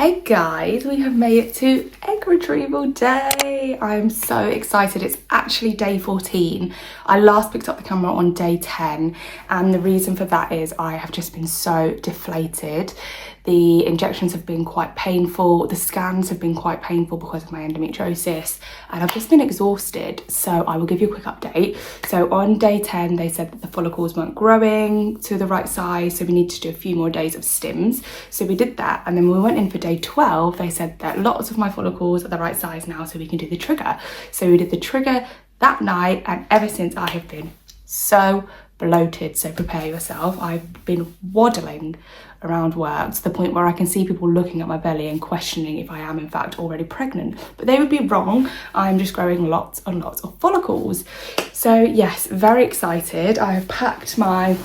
Hey guys, we have made it to egg retrieval day. I'm so excited. It's actually day 14. I last picked up the camera on day 10, and the reason for that is I have just been so deflated. The injections have been quite painful, the scans have been quite painful because of my endometriosis, and I've just been exhausted. So I will give you a quick update. So on day 10 they said that the follicles weren't growing to the right size, so we need to do a few more days of stims. So we did that, and then when we went in for day 12 they said that lots of my follicles are the right size now, so we can do the trigger. So we did the trigger that night, and ever since I have been so bloated. So prepare yourself. I've been waddling around work to the point where I can see people looking at my belly and questioning if I am in fact already pregnant, but they would be wrong. I'm just growing lots and lots of follicles. So yes, very excited. I have packed my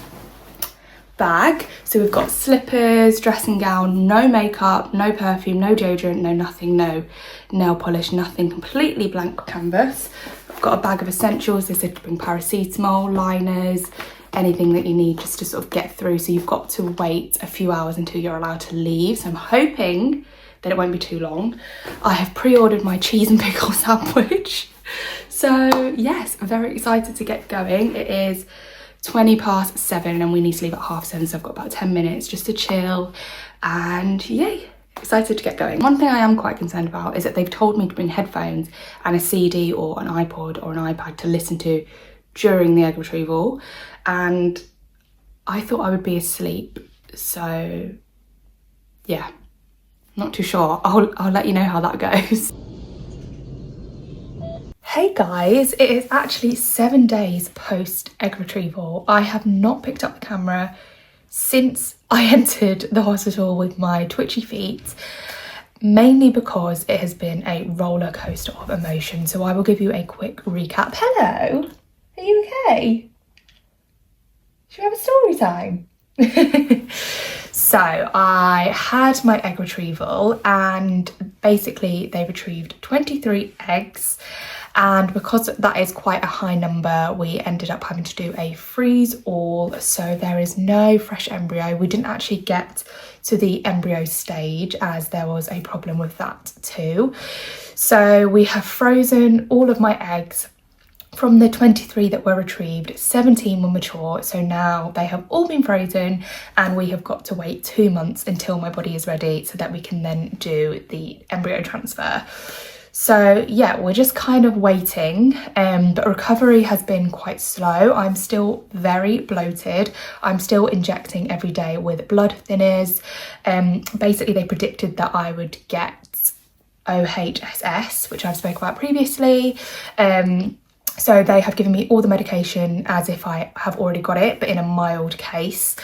bag. So we've got slippers, dressing gown, no makeup, no perfume, no deodorant, no nothing, no nail polish, nothing, completely blank canvas. I've got a bag of essentials. They said to bring paracetamol, liners, anything that you need just to sort of get through. So you've got to wait a few hours until you're allowed to leave. So I'm hoping that it won't be too long. I have pre-ordered my cheese and pickle sandwich. So yes, I'm very excited to get going. It is 7:20 and we need to leave at 7:30, so I've got about 10 minutes just to chill, and yay, excited to get going. One thing I am quite concerned about is that they've told me to bring headphones and a CD or an iPod or an iPad to listen to during the egg retrieval, and I thought I would be asleep, so yeah, not too sure. I'll let you know how that goes. Hey guys, it is actually 7 days post egg retrieval. I have not picked up the camera since I entered the hospital with my twitchy feet, mainly because it has been a roller coaster of emotion. So I will give you a quick recap. Hello, are you okay? Should we have a story time? So I had my egg retrieval, and basically they retrieved 23 eggs. And because that is quite a high number, we ended up having to do a freeze all. So there is no fresh embryo. We didn't actually get to the embryo stage as there was a problem with that too. So we have frozen all of my eggs. From the 23 that were retrieved, 17 were mature, so now they have all been frozen, and we have got to wait 2 months until my body is ready so that we can then do the embryo transfer. So yeah, we're just kind of waiting, but recovery has been quite slow. I'm still very bloated. I'm still injecting every day with blood thinners. Basically they predicted that I would get OHSS, which I've spoken about previously. So they have given me all the medication as if I have already got it, but in a mild case.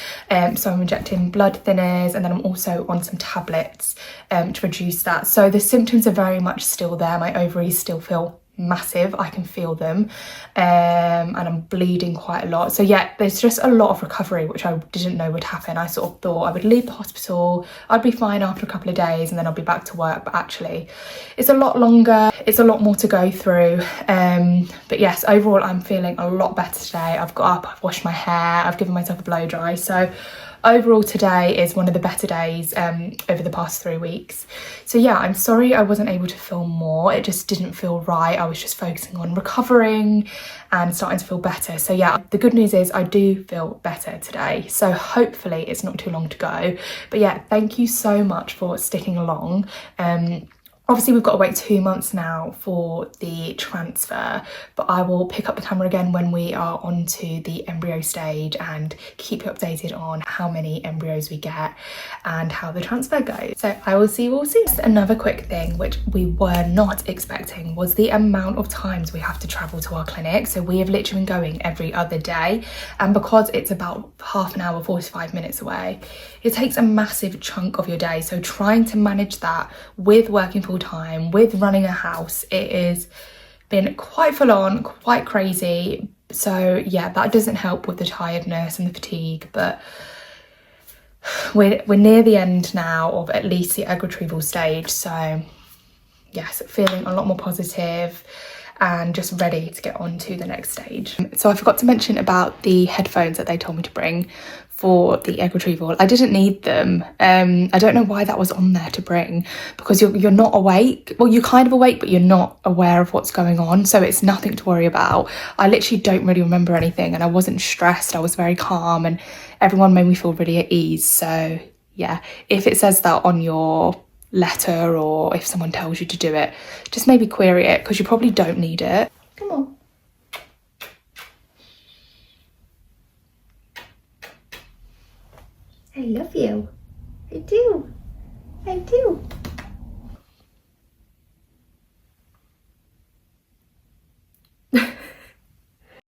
So I'm injecting blood thinners, and then I'm also on some tablets to reduce that. So the symptoms are very much still there. My ovaries still feel massive. I can feel them, and I'm bleeding quite a lot. So yeah, there's just a lot of recovery, which I didn't know would happen. I sort of thought I would leave the hospital, I'd be fine after a couple of days, and then I'll be back to work. But actually it's a lot longer, it's a lot more to go through. But yes, overall I'm feeling a lot better today. I've got up, I've washed my hair, I've given myself a blow dry. So overall today is one of the better days over the past 3 weeks. So yeah, I'm sorry I wasn't able to film more. It just didn't feel right. I was just focusing on recovering and starting to feel better. So yeah, the good news is I do feel better today. So hopefully it's not too long to go. But yeah, thank you so much for sticking along. Obviously we've got to wait 2 months now for the transfer, but I will pick up the camera again when we are onto the embryo stage and keep you updated on how many embryos we get and how the transfer goes. So I will see you all soon. Another quick thing which we were not expecting was the amount of times we have to travel to our clinic. So we have literally been going every other day, and because it's about half an hour, 45 minutes away, it takes a massive chunk of your day. So trying to manage that with working full time, with running a house, it has been quite full on, quite crazy. So yeah, that doesn't help with the tiredness and the fatigue, but we're near the end now of at least the egg retrieval stage. So yes, feeling a lot more positive. and just ready to get on to the next stage. So I forgot to mention about the headphones that they told me to bring for the egg retrieval. I didn't need them. I don't know why that was on there to bring, because you're not awake. Well, you're kind of awake, but you're not aware of what's going on, so it's nothing to worry about. I literally don't really remember anything, and I wasn't stressed. I was very calm, and everyone made me feel really at ease. So yeah, if it says that on your letter, or if someone tells you to do it, just maybe query it, because you probably don't need it. Come on. I love you. I do. I do.